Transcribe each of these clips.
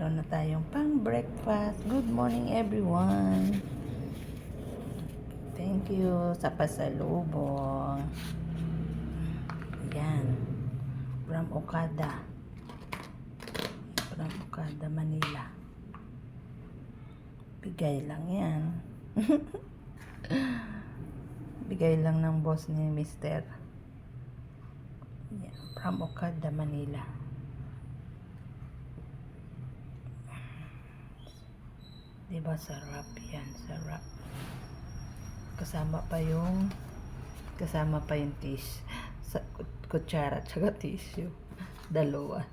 meron na tayong pang breakfast. Good morning everyone. Thank you sa pasalubong. Yan. From Okada. From Okada, Manila. Bigay lang yan. Bigay lang ng boss ni Mr. Yan. From Okada, Manila. Diba sarap yan, sarap. Kasama pa yung kutsara at saka tissue. Dalawa.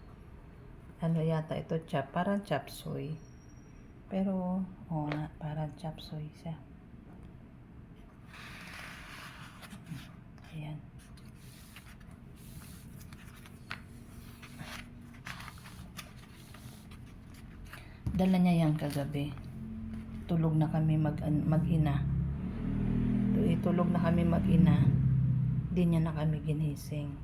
Ano yata ito, parang chop suey. Pero, oo nga, parang chop suey siya. Ayan. Dala niya yan kagabi. Tulog na kami mag-ina. Tulog na kami mag-ina. Hindi niya na kami ginising.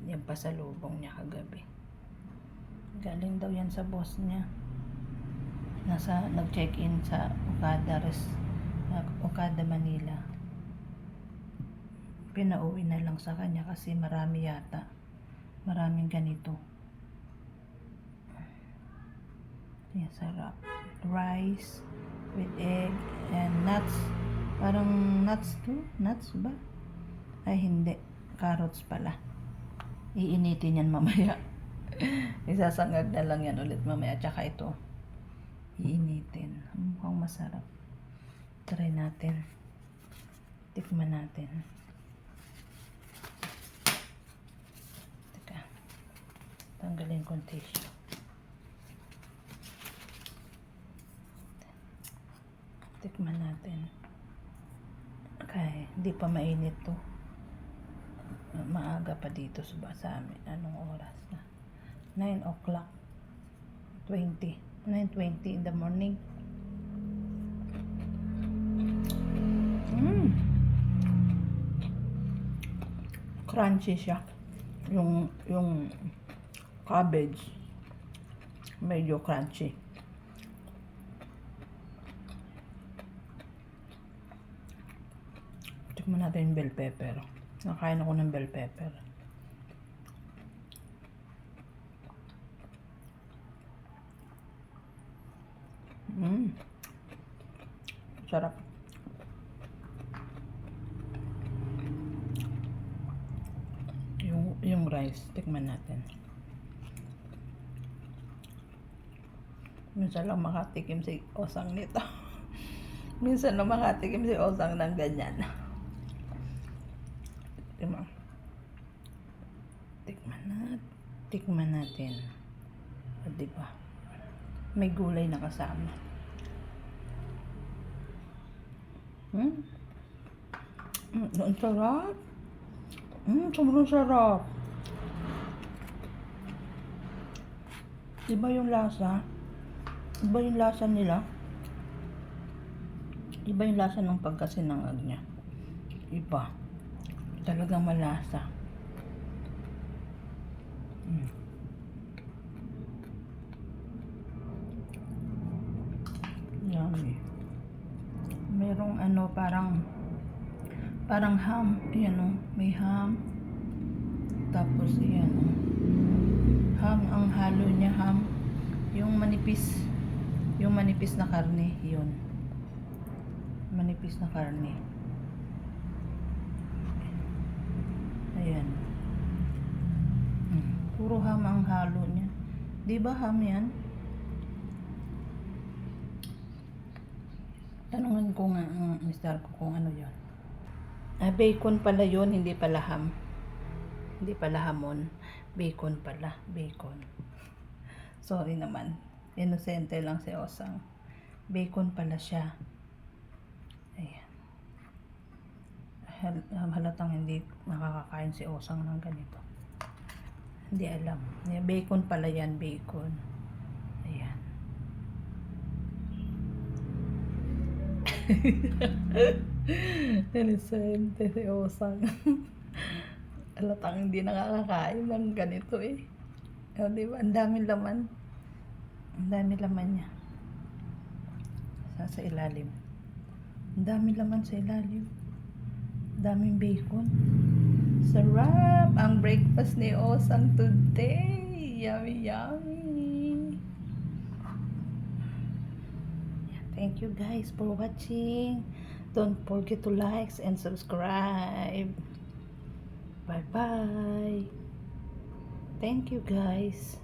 Yan pasalubong niya kagabi. Galing daw yan sa boss niya. Nag-check-in sa Okada, Manila. Pinauwi na lang sa kanya kasi marami yata. Maraming ganito. Yan, sarap. Rice with egg and nuts. Parang nuts to? Nuts ba? Ay, hindi. Carrots pala. Iinitin yan mamaya. Isasangag na lang yan ulit mamaya. Tsaka ito. Iinitin. Mukhang masarap. Try natin. Tikman natin. Teka. Tanggalin ko yung tissue. Tikman natin. Okay, hindi pa mainit to. Maaga pa dito sa amin. Anong oras na? 9 o'clock. 9:20 in the morning. Crunchy siya. Yung cabbage. Medyo crunchy. Tikman natin yung bell pepper. Nakain ako ng bell pepper. Sarap. Yung rice, tikman natin. Minsan lang makatikim si Osang nito. Minsan lang makatikim si Osang ng ganyan. Tikman natin. O, diba? May gulay na kasama. Ang sarap. Sobrang sarap. Iba yung lasa. Iba yung lasa nila. Iba yung lasa ng pagkasinangag niya. Iba. Talagang malasa. Yummy. Merong parang ham. Ayan o. May ham. Tapos ayan o. Ham ang halo niya. Ham. Yung manipis na karne. Yun. Manipis na karne. Ayan. Puro ham ang halo niya. Di ba ham yan? Tanungan ko nga ang mister ko kung ano yun. Bacon pala yun, hindi pala ham. Hindi pala hamon. Bacon pala. Bacon. Sorry naman. Inosente lang si Osang. Bacon pala siya. Ayan. Halatang hindi nakakakain si Osang ng ganito. Hindi alam. Bacon pala yan, bacon. Ayan. Inosente si Osang. Halatang hindi nakakakain ng ganito eh. O, diba? Ang daming laman. Ang daming laman niya. Sa ilalim. Ang daming laman sa ilalim. Ang daming bacon. Sarap! Ang breakfast ni Osang today. Yummy, yummy. Thank you guys for watching. Don't forget to like and subscribe. Bye-bye. Thank you guys.